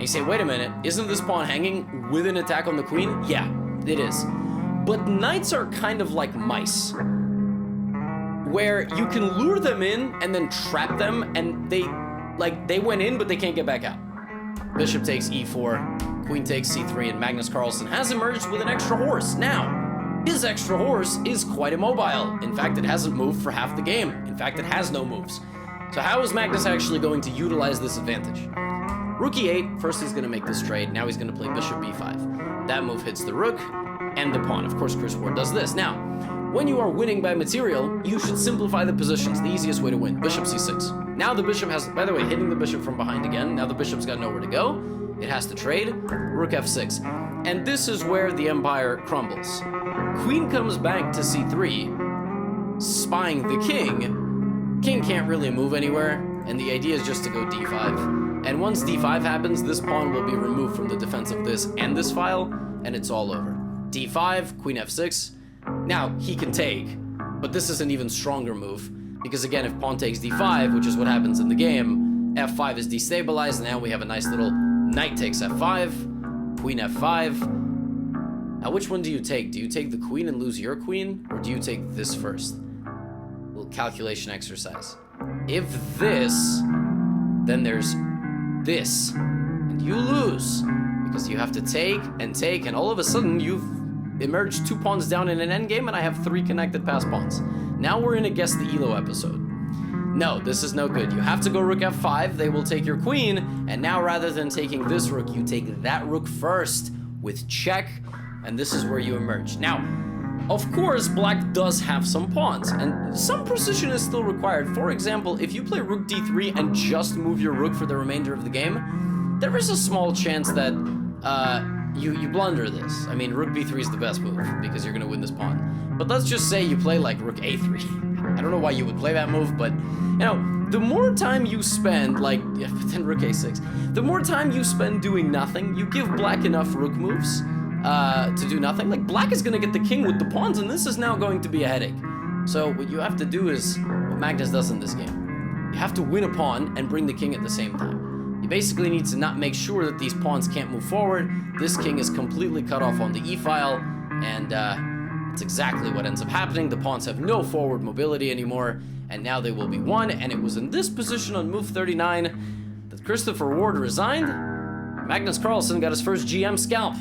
say, wait a minute, isn't this pawn hanging with an attack on the queen? Yeah, it is. But knights are kind of like mice, where you can lure them in and then trap them, and they went in, but they can't get back out. Bishop takes e4, queen takes c3, and Magnus Carlsen has emerged with an extra horse. Now, his extra horse is quite immobile. In fact, it hasn't moved for half the game. In fact, it has no moves. So how is Magnus actually going to utilize this advantage? Rook e8, first he's going to make this trade, now he's going to play bishop b5. That move hits the rook and the pawn. Of course, Chris Ward does this. Now, when you are winning by material, you should simplify the positions, the easiest way to win. Bishop c6. Now the bishop has, by the way, hitting the bishop from behind again. Now the bishop's got nowhere to go. It has to trade. Rook f6. And this is where the empire crumbles. Queen comes back to c3, spying the king. King can't really move anywhere, and the idea is just to go d5. And once d5 happens, this pawn will be removed from the defense of this and this file, and it's all over. d5, queen f6. Now, he can take, but this is an even stronger move, because again, if pawn takes d5, which is what happens in the game, f5 is destabilized, and now we have a nice little knight takes f5, queen f5. Now, which one do you take? Do you take the queen and lose your queen, or do you take this first? A little calculation exercise. If this, then there's this, and you lose, because you have to take, and all of a sudden, you've emerged 2 pawns down in an endgame, and I have 3 connected pass pawns. Now we're in a Guess the Elo episode. No, this is no good. You have to go rook f5, they will take your queen, and now rather than taking this rook, you take that rook first with check, and this is where you emerge. Now, of course, black does have some pawns, and some precision is still required. For example, if you play rook d3 and just move your rook for the remainder of the game, there is a small chance that you blunder this. I mean, rook b3 is the best move, because you're going to win this pawn. But let's just say you play like rook a3. I don't know why you would play that move, but, you know, the more time you spend, like, yeah, but then rook a6, the more time you spend doing nothing, you give black enough rook moves to do nothing. Like, black is going to get the king with the pawns, and this is now going to be a headache. So what you have to do is what Magnus does in this game. You have to win a pawn and bring the king at the same time. You basically need to not make sure that these pawns can't move forward. This king is completely cut off on the e-file, and it's exactly what ends up happening. The pawns have no forward mobility anymore, and now they will be won, and it was in this position on move 39 that Christopher Ward resigned. Magnus Carlsen got his first GM scalp.